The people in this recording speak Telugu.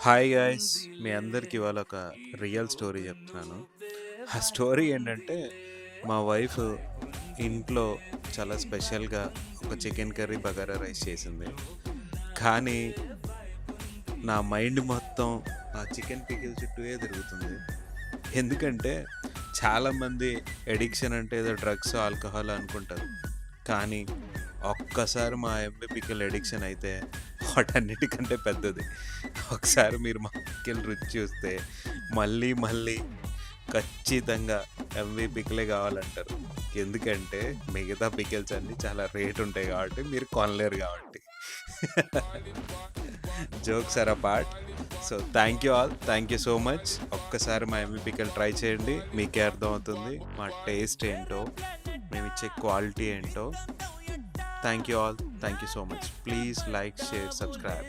Hi guys! మీ అందరికి ఇవాళ ఒక రియల్ స్టోరీ చెప్తున్నాను. ఆ స్టోరీ ఏంటంటే, మా వైఫ్ ఇంట్లో చాలా స్పెషల్‌గా ఒక చికెన్ కర్రీ, బగారా రైస్ చేసింది. కానీ నా మైండ్ మొత్తం ఆ చికెన్ పికిల్ చుట్టూయే తిరుగుతుంది. ఎందుకంటే చాలామంది ఎడిక్షన్ అంటే ఏదో డ్రగ్స్, ఆల్కహాల్ అనుకుంటారు. కానీ ఒక్కసారి మా ఎంబీ పికిల్ ఎడిక్షన్ అయితే వాటన్నిటికంటే పెద్దది. ఒకసారి మీరు మా పికిల్ రుచి చూస్తే మళ్ళీ మళ్ళీ ఖచ్చితంగా ఎంవీ పికిలే కావాలంటారు. ఎందుకంటే మిగతా పికిల్స్ అన్నీ చాలా రేట్ ఉంటాయి కాబట్టి మీరు కొనలేరు కాబట్టి. Jokes are apart. So thank you all. Thank you so much. ఒక్కసారి మా ఎంవీ పికిల్ ట్రై చేయండి. మీకే అర్థమవుతుంది మా టేస్ట్ ఏంటో, మేమిచ్చే క్వాలిటీ ఏంటో. Thank you all. Thank you so much. Please like, share, subscribe.